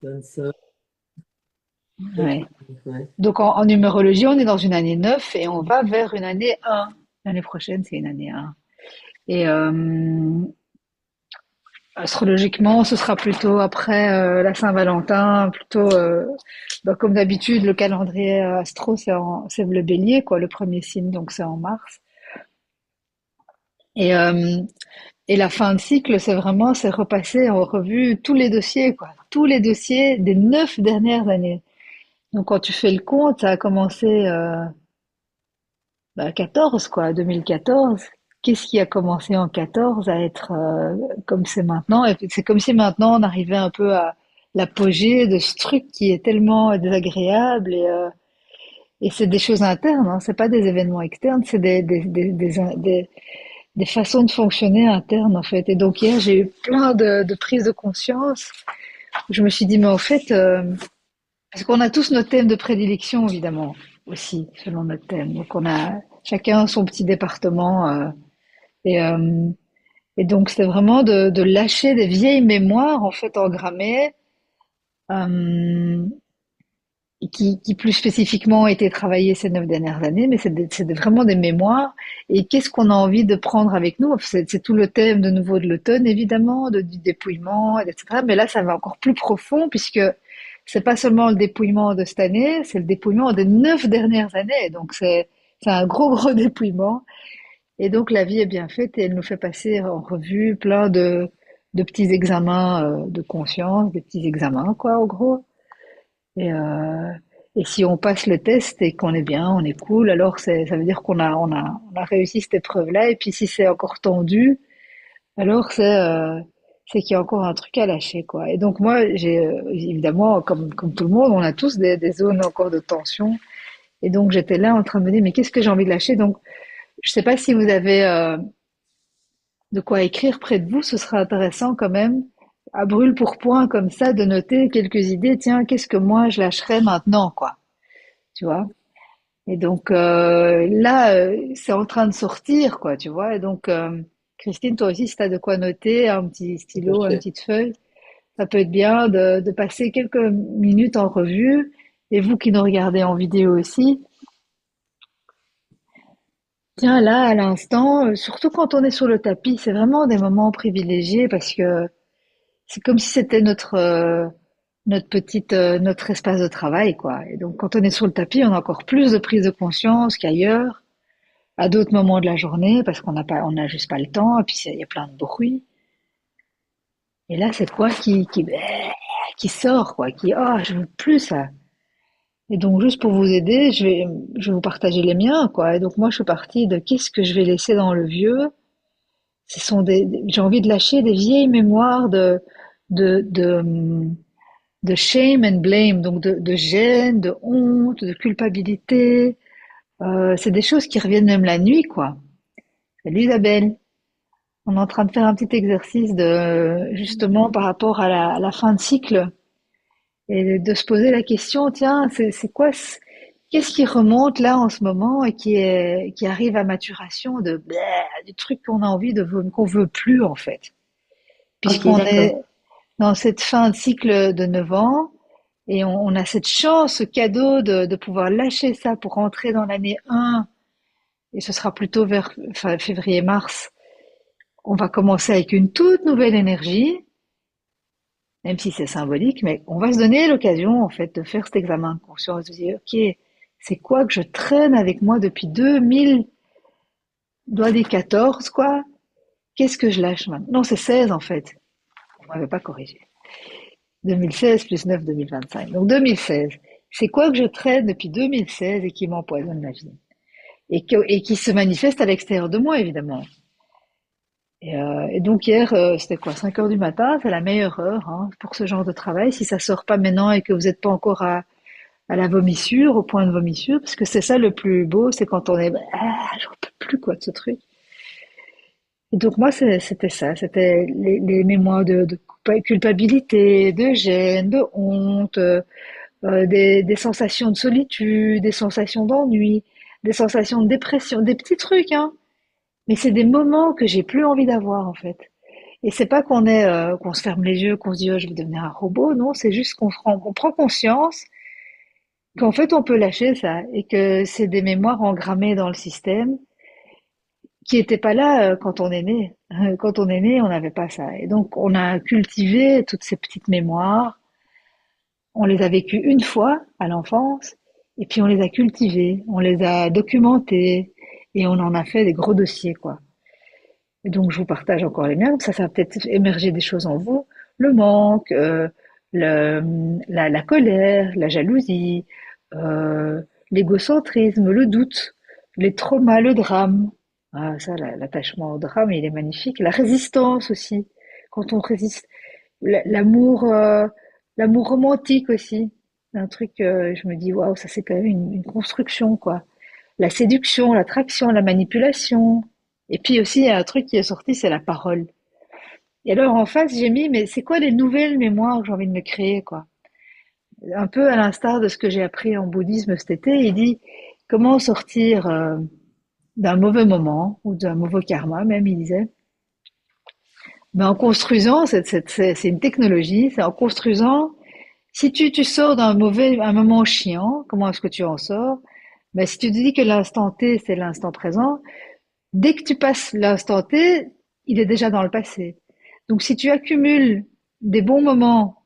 25, Ouais. 29, ouais. Donc en numérologie, on est dans une année 9 et on va vers une année 1. L'année prochaine, c'est une année 1. Et astrologiquement, ce sera plutôt après la Saint-Valentin, plutôt comme d'habitude, le calendrier astro, c'est le bélier, quoi, le premier signe, donc c'est en mars. Et, euh, et la fin de cycle, c'est repasser en revue tous les dossiers, quoi, tous les dossiers des 9 dernières années. Donc quand tu fais le compte, ça a commencé 14, quoi, 2014. Qu'est-ce qui a commencé en 14 à être comme c'est maintenant? Et c'est comme si maintenant on arrivait un peu à l'apogée de ce truc qui est tellement désagréable et c'est des choses internes, hein, c'est pas des événements externes, c'est des façons de fonctionner internes en fait. Et donc hier j'ai eu plein de prises de conscience où je me suis dit mais en fait parce qu'on a tous nos thèmes de prédilection évidemment aussi selon notre thème. Donc on a chacun son petit département et euh, et donc c'est vraiment de lâcher des vieilles mémoires en fait engrammées euh, qui plus spécifiquement ont été travaillées ces 9 dernières années, mais vraiment des mémoires. Et qu'est-ce qu'on a envie de prendre avec nous? C'est tout le thème de nouveau de l'automne évidemment, du dépouillement, etc. Mais là ça va encore plus profond puisque c'est pas seulement le dépouillement de cette année, c'est le dépouillement des 9 dernières années. Donc c'est un gros dépouillement. Et donc la vie est bien faite et elle nous fait passer en revue plein de petits examens de conscience, des petits examens quoi, au gros. Et, euh, et si on passe le test et qu'on est bien, on est cool, alors ça veut dire qu'on a réussi cette épreuve-là. Et puis si c'est encore tendu, alors c'est qu'il y a encore un truc à lâcher quoi. Et donc moi j'ai évidemment comme tout le monde, on a tous des zones encore de tension. Et donc j'étais là en train de me dire mais qu'est-ce que j'ai envie de lâcher? Donc je sais pas si vous avez de quoi écrire près de vous, ce sera intéressant quand même, à brûle pour point comme ça, de noter quelques idées. Tiens, qu'est-ce que moi je lâcherais maintenant, quoi. Tu vois? Et donc là, c'est en train de sortir, quoi. Tu vois? Et donc, Christine, toi aussi, si t'as de quoi noter, un petit Tout à stylo, une fait. petite feuille, ça peut être bien de passer quelques minutes en revue. Et vous qui nous regardez en vidéo aussi, tiens, là, à l'instant, surtout quand on est sur le tapis, c'est vraiment des moments privilégiés parce que c'est comme si c'était notre espace de travail, quoi. Et donc, quand on est sur le tapis, on a encore plus de prise de conscience qu'ailleurs, à d'autres moments de la journée, parce on n'a juste pas le temps, et puis il y a plein de bruit. Et là, c'est quoi qui sort, quoi, je veux plus ça. Et donc, juste pour vous aider, je vais vous partager les miens, quoi. Et donc, moi, je suis partie de qu'est-ce que je vais laisser dans le vieux. J'ai envie de lâcher des vieilles mémoires de, de, de shame and blame, donc de gêne, de honte, de culpabilité. C'est des choses qui reviennent même la nuit, quoi. Salut Isabelle. On est en train de faire un petit exercice de justement par rapport à la fin de cycle et de se poser la question, tiens, c'est quoi, qu'est-ce qui remonte là en ce moment et qui arrive à maturation du truc qu'on a envie qu'on veut plus en fait, Ok, puisqu'on d'accord. est dans cette fin de cycle de 9 ans. Et on a cette chance, ce cadeau de pouvoir lâcher ça pour rentrer dans l'année 1, et ce sera plutôt vers février-mars. On va commencer avec une toute nouvelle énergie, même si c'est symbolique, mais on va se donner l'occasion, en fait, de faire cet examen de conscience, de dire, OK, c'est quoi que je traîne avec moi depuis 2000, doit dire 14, quoi? Qu'est-ce que je lâche maintenant? Non, c'est 16, en fait. On m'avait pas corrigé. 2016 plus 9, 2025. Donc 2016. C'est quoi que je traîne depuis 2016 et qui m'empoisonne la vie? Et qui se manifeste à l'extérieur de moi, évidemment. Et donc hier, c'était quoi, 5 heures du matin, c'est la meilleure heure hein, pour ce genre de travail, si ça sort pas maintenant et que vous n'êtes pas encore à la vomissure, au point de vomissure, parce que c'est ça le plus beau, c'est quand on est, j'en peux plus quoi de ce truc. Et donc moi, c'était ça, c'était les mémoires de culpabilité, de gêne, de honte, des sensations de solitude, des sensations d'ennui, des sensations de dépression, des petits trucs, hein. Mais c'est des moments que j'ai plus envie d'avoir en fait. Et c'est pas qu'on se ferme les yeux, qu'on se dit oh, je vais devenir un robot. Non, c'est juste on prend conscience qu'en fait on peut lâcher ça et que c'est des mémoires engrammées dans le système qui n'étaient pas là quand on est né. Quand on est né, on n'avait pas ça. Et donc on a cultivé toutes ces petites mémoires. On les a vécues une fois à l'enfance et puis on les a cultivées, on les a documentées et on en a fait des gros dossiers quoi. Et donc, je vous partage encore les miens. Ça va peut-être émerger des choses en vous. Le manque, la colère, la jalousie, euh, l'égocentrisme, le doute, les traumas, le drame. Ah, ça, l'attachement au drame, il est magnifique. La résistance aussi. Quand on résiste. L'amour, l'amour romantique aussi. Un truc, je me dis, waouh, ça c'est quand même une construction, quoi. La séduction, l'attraction, la manipulation. Et puis aussi, il y a un truc qui est sorti, c'est la parole. Et alors, en face, j'ai mis, mais c'est quoi les nouvelles mémoires que j'ai envie de me créer, quoi? Un peu à l'instar de ce que j'ai appris en bouddhisme cet été, il dit comment sortir d'un mauvais moment ou d'un mauvais karma, même, il disait. Mais en construisant, c'est une technologie, c'est en construisant. Si tu sors un moment chiant, comment est-ce que tu en sors? Ben, si tu te dis que l'instant T, c'est l'instant présent, dès que tu passes l'instant T, il est déjà dans le passé. Donc si tu accumules des bons moments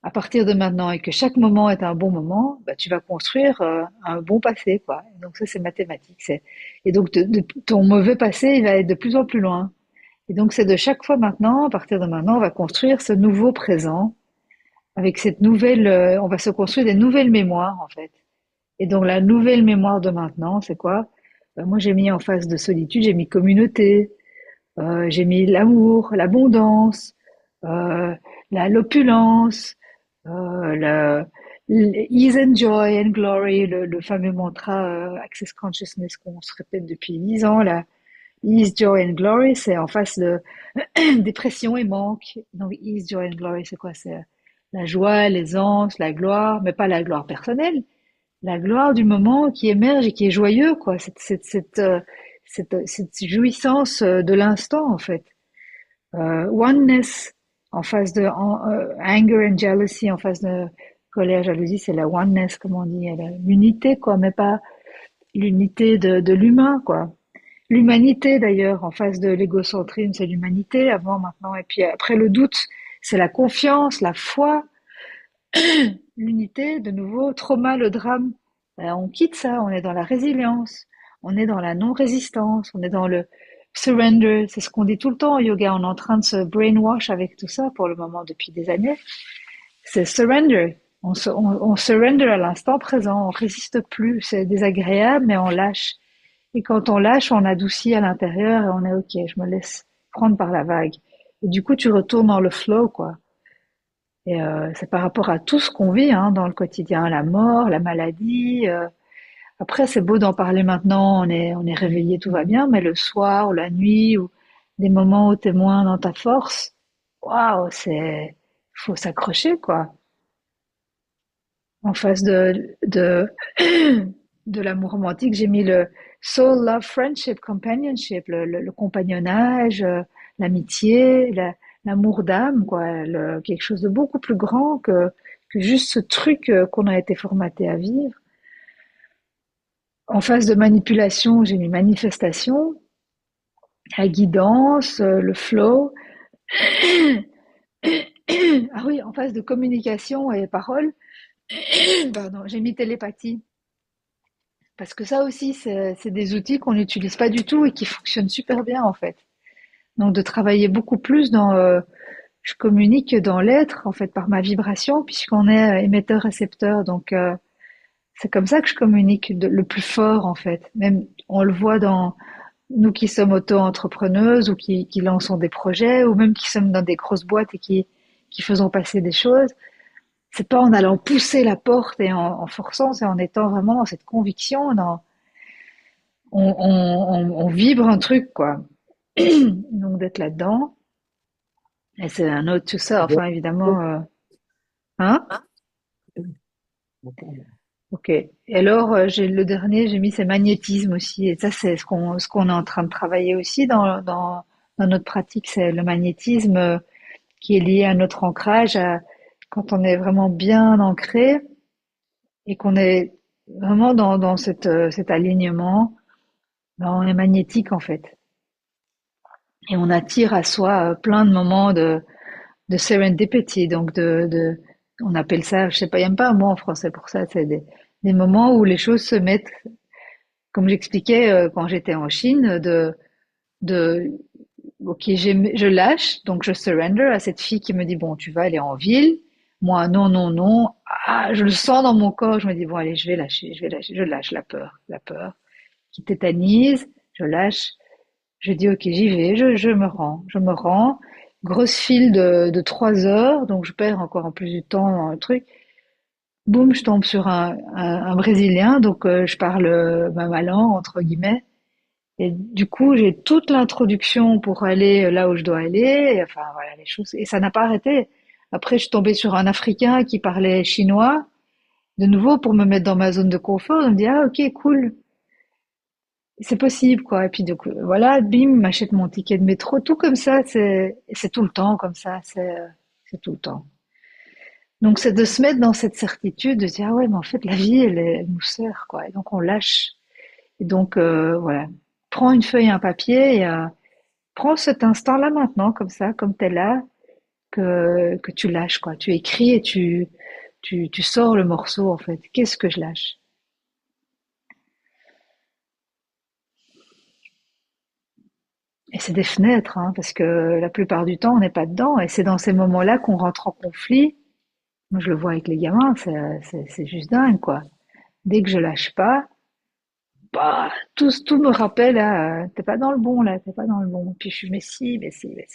à partir de maintenant et que chaque moment est un bon moment, bah, tu vas construire un bon passé, quoi. Donc ça, c'est mathématique. Et donc ton mauvais passé, il va être de plus en plus loin. Et donc c'est de chaque fois maintenant, à partir de maintenant, on va construire ce nouveau présent avec cette nouvelle, on va se construire des nouvelles mémoires en fait. Et donc la nouvelle mémoire de maintenant, c'est quoi? Ben, moi j'ai mis en face de solitude, j'ai mis communauté, j'ai mis l'amour, l'abondance, euh, l'opulence, le ease and joy and glory, le fameux mantra Access Consciousness qu'on se répète depuis 10 ans là. Ease, joy and glory, c'est en face de dépression et manque. Donc ease, joy and glory, c'est quoi? C'est la joie, l'aisance, la gloire, mais pas la gloire personnelle, la gloire du moment qui émerge et qui est joyeux, quoi. Cette jouissance de l'instant, en fait. Oneness, en face de anger and jealousy, en face de colère, jalousie, c'est la oneness, comme on dit, l'unité, quoi, mais pas l'unité de l'humain, quoi. L'humanité, d'ailleurs, en face de l'égocentrisme, c'est l'humanité, avant, maintenant, et puis après le doute, c'est la confiance, la foi, l'unité, de nouveau, trauma, le drame, on quitte ça, on est dans la résilience, on est dans la non-résistance, on est dans le surrender. C'est ce qu'on dit tout le temps au yoga. On est en train de se brainwash avec tout ça pour le moment depuis des années. C'est surrender. On surrender à l'instant présent. On résiste plus. C'est désagréable, mais on lâche. Et quand on lâche, on adoucit à l'intérieur et on est ok. Je me laisse prendre par la vague. Et du coup, tu retournes dans le flow, quoi. Et c'est par rapport à tout ce qu'on vit hein, dans le quotidien, la mort, la maladie. Après, c'est beau d'en parler maintenant, on est réveillé, tout va bien, mais le soir ou la nuit ou des moments où t'es moins dans ta force, waouh, faut s'accrocher quoi. En face de l'amour romantique, j'ai mis le soul love friendship companionship, le compagnonnage, l'amitié, l'amour d'âme quoi, quelque chose de beaucoup plus grand que juste ce truc qu'on a été formaté à vivre. En face de manipulation, j'ai mis manifestation, la guidance, le flow. Ah oui, en face de communication et parole, pardon, j'ai mis télépathie. Parce que ça aussi, c'est des outils qu'on n'utilise pas du tout et qui fonctionnent super bien en fait. Donc de travailler beaucoup plus dans, je communique dans l'être en fait par ma vibration puisqu'on est émetteur-récepteur. Donc c'est comme ça que je communique le plus fort en fait. Même on le voit dans nous qui sommes auto-entrepreneuses ou qui lançons des projets ou même qui sommes dans des grosses boîtes et qui faisons passer des choses, c'est pas en allant pousser la porte et en forçant, c'est en étant vraiment dans cette conviction, on vibre un truc, quoi. Donc d'être là-dedans, et c'est un autre tout ça, enfin évidemment, hein? Ok. Et alors, j'ai le dernier, j'ai mis c'est magnétisme aussi, et ça c'est ce qu'on est en train de travailler aussi dans notre pratique, c'est le magnétisme qui est lié à notre ancrage, quand on est vraiment bien ancré et qu'on est vraiment dans cet alignement, ben, on est magnétique en fait. Et on attire à soi plein de moments de serendipity, donc on appelle ça, je sais pas, il n'y a pas un mot en français pour ça, c'est des moments où les choses se mettent, comme j'expliquais quand j'étais en Chine, de ok, je lâche, donc je surrender à cette fille qui me dit, bon, tu vas aller en ville. Moi, non, non, non. Ah, je le sens dans mon corps. Je me dis, bon, allez, je vais lâcher, je vais lâcher. Je lâche la peur qui tétanise. Je lâche. Je dis, ok, j'y vais. Je me rends. Grosse file de 3 heures, donc je perds encore en plus du temps dans le truc. Boum, je tombe sur un Brésilien, donc je parle ma langue, entre guillemets. Et du coup, j'ai toute l'introduction pour aller là où je dois aller. Et enfin, voilà, les choses. Et ça n'a pas arrêté. Après, je suis tombée sur un Africain qui parlait chinois, de nouveau pour me mettre dans ma zone de confort. On me dit, ah, ok, cool. C'est possible, quoi. Et puis, donc, voilà, bim, m'achète mon ticket de métro. Tout comme ça, c'est tout le temps comme ça. C'est tout le temps. Donc, c'est de se mettre dans cette certitude, de se dire, ah ouais, mais en fait, la vie, elle nous sert, quoi. Et donc, on lâche. Et donc, voilà. Prends une feuille et un papier et, prends cet instant-là maintenant, comme ça, comme t'es là, que tu lâches, quoi. Tu écris et tu sors le morceau, en fait. Qu'est-ce que je lâche? Et c'est des fenêtres, hein, parce que la plupart du temps, on n'est pas dedans. Et c'est dans ces moments-là qu'on rentre en conflit. Moi, je le vois avec les gamins, c'est juste dingue, quoi. Dès que je lâche pas, bah, tout me rappelle, ah, t'es pas dans le bon, là, t'es pas dans le bon. Puis je suis, mais si,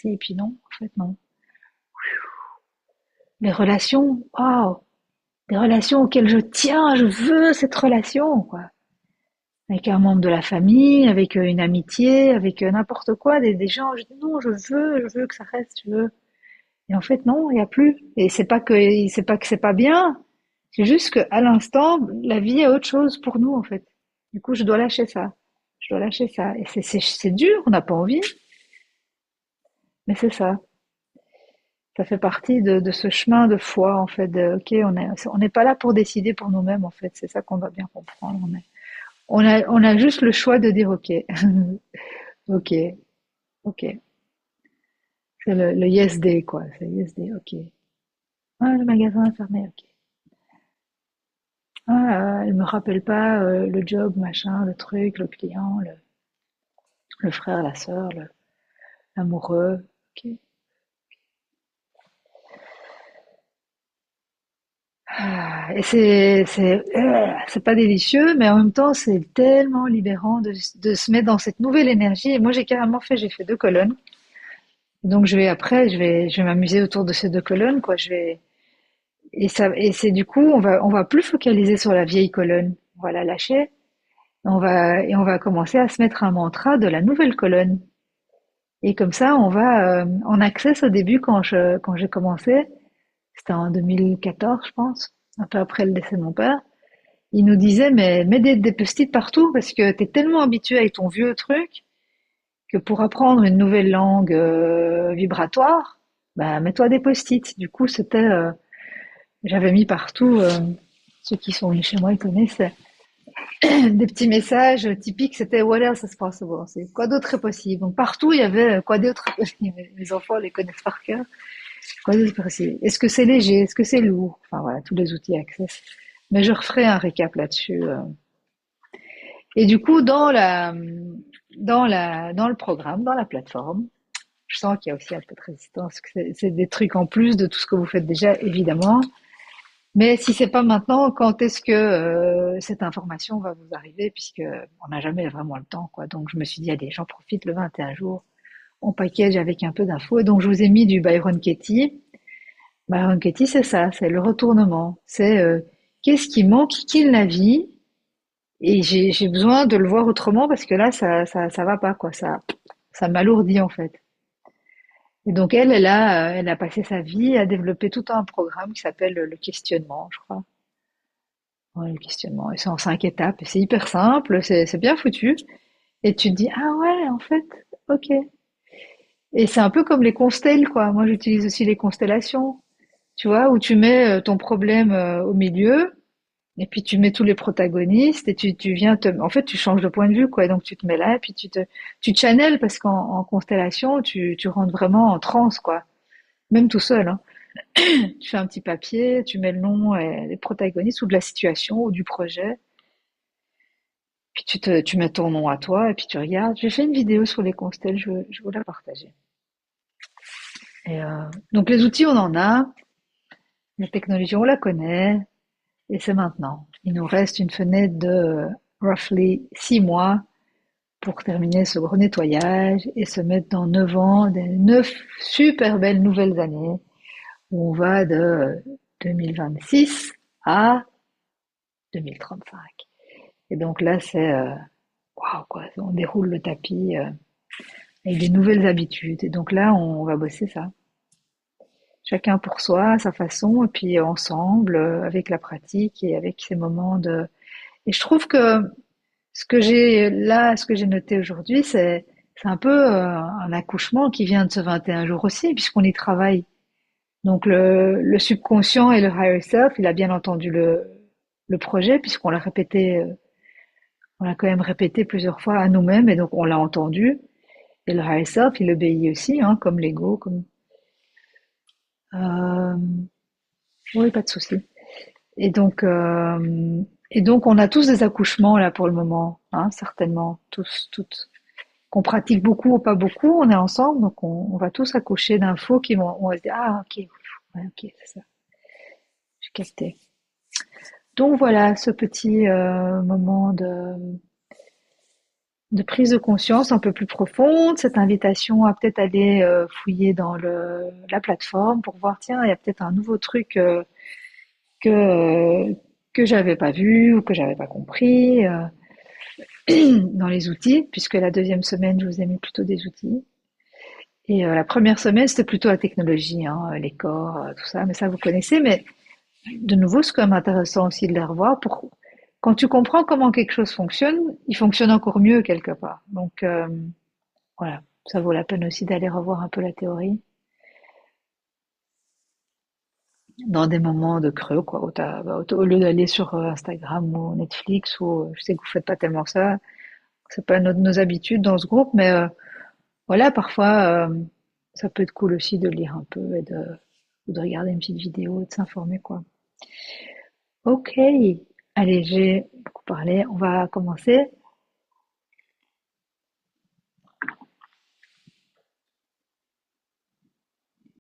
et puis non, en fait, non. Les relations, waouh, des relations auxquelles je tiens, je veux cette relation, quoi. Avec un membre de la famille, avec une amitié, avec n'importe quoi, des gens, je dis non, je veux que ça reste, je veux. Et en fait, non, il n'y a plus. Et c'est pas que c'est pas bien, c'est juste qu'à l'instant, la vie a autre chose pour nous, en fait. Du coup, je dois lâcher ça. Je dois lâcher ça. Et c'est dur, on n'a pas envie, mais c'est ça. Ça fait partie de ce chemin de foi, en fait, ok, on n'est pas là pour décider pour nous-mêmes, en fait. C'est ça qu'on doit bien comprendre. On a juste le choix de dire ok, ok, ok. C'est le yes day, quoi. C'est le yes day, ok. Ah, le magasin est fermé, ok. Ah, elle me rappelle pas le job, machin, le truc, le client, le frère, la sœur, l'amoureux. Ok. Ah, et c'est pas délicieux, mais en même temps, c'est tellement libérant de se mettre dans cette nouvelle énergie. Et moi, j'ai fait 2 colonnes. Donc, je vais m'amuser autour de ces 2 colonnes, quoi. Et c'est du coup, on va plus focaliser sur la vieille colonne. On va la lâcher. On va commencer à se mettre un mantra de la nouvelle colonne. Et comme ça, en access au début, quand j'ai commencé, c'était en 2014, je pense, un peu après le décès de mon père. Il nous disait, mais mets des post-it partout parce que t'es tellement habitué avec ton vieux truc que pour apprendre une nouvelle langue vibratoire, bah, mets-toi des post-it. Du coup, j'avais mis partout, ceux qui sont venus chez moi, ils connaissent, des petits messages typiques, c'était What else is possible? C'est quoi d'autre est possible? Donc partout, il y avait quoi d'autre est possible? Mes enfants les connaissent par cœur. Quoi d'autre est possible? Est-ce que c'est léger? Est-ce que c'est lourd? Enfin voilà, tous les outils Access. Mais je referai un récap là-dessus. Et du coup, dans le programme, dans la plateforme, je sens qu'il y a aussi un peu de résistance. Que c'est des trucs en plus de tout ce que vous faites déjà, évidemment. Mais si c'est pas maintenant, quand est-ce que cette information va vous arriver, puisque on n'a jamais vraiment le temps, quoi. Donc je me suis dit, allez, j'en profite le 21 jours, on package avec un peu d'infos. Et donc je vous ai mis du Byron Katie. Byron Katie, c'est ça, c'est le retournement. C'est qu'est-ce qui manque, qui la vie, et j'ai besoin de le voir autrement parce que là, ça va pas, quoi. Ça m'alourdit en fait. Et donc elle a passé sa vie à développer tout un programme qui s'appelle le questionnement, je crois. Ouais, le questionnement. Et c'est en 5 étapes. Et c'est hyper simple, c'est bien foutu. Et tu te dis, ah ouais, en fait, ok. Et c'est un peu comme les constelles, quoi. Moi, j'utilise aussi les constellations, tu vois, où tu mets ton problème au milieu, et puis tu mets tous les protagonistes, et tu viens en fait, tu changes de point de vue, quoi. Et donc tu te mets là, et puis tu channels, parce qu'en constellation, tu rentres vraiment en transe, quoi. Même tout seul, hein. Tu fais un petit papier, tu mets le nom et les protagonistes, ou de la situation, ou du projet. Puis tu mets ton nom à toi, et puis tu regardes. J'ai fait une vidéo sur les constelles, je veux la partager. Et donc les outils, on en a. La technologie, on la connaît. Et c'est maintenant. Il nous reste une fenêtre de roughly 6 mois pour terminer ce gros nettoyage et se mettre dans 9 ans, des 9 super belles nouvelles années où on va de 2026 à 2035. Et donc là, c'est waouh, quoi. On déroule le tapis avec des nouvelles habitudes. Et donc là, on va bosser ça. Chacun pour soi, à sa façon, et puis ensemble, avec la pratique et avec ces moments de... Et je trouve que ce que j'ai noté aujourd'hui, c'est un peu un accouchement qui vient de ce 21 jours aussi, puisqu'on y travaille. Donc le subconscient et le higher self, il a bien entendu le projet, puisqu'on l'a répété, on l'a quand même répété plusieurs fois à nous-mêmes, et donc on l'a entendu. Et le higher self, il obéit aussi, hein, comme l'ego, comme euh, oui, pas de souci. Et donc euh, et donc on a tous des accouchements là pour le moment, hein, certainement, tous, toutes. Qu'on pratique beaucoup ou pas beaucoup, on est ensemble, donc on va tous accoucher d'infos qui vont, on va se dire, ah, ok, ouais, ok, c'est ça, j'ai capté. Donc voilà, ce petit moment de prise de conscience un peu plus profonde, cette invitation à peut-être aller fouiller dans la plateforme pour voir, tiens, il y a peut-être un nouveau truc que, euh, que j'avais pas vu ou que j'avais pas compris dans les outils, puisque la deuxième semaine, je vous ai mis plutôt des outils. Et la première semaine, c'était plutôt la technologie, hein, les corps, tout ça, mais ça vous connaissez. Mais de nouveau, c'est quand même intéressant aussi de les revoir. Quand tu comprends comment quelque chose fonctionne, il fonctionne encore mieux quelque part. Donc voilà, ça vaut la peine aussi d'aller revoir un peu la théorie dans des moments de creux, quoi, où au lieu d'aller sur Instagram ou Netflix, ou je sais que vous faites pas tellement ça, c'est pas nos habitudes dans ce groupe, mais voilà, parfois ça peut être cool aussi de lire un peu ou de regarder une petite vidéo et de s'informer, quoi. Ok, allez, j'ai beaucoup parlé, on va commencer.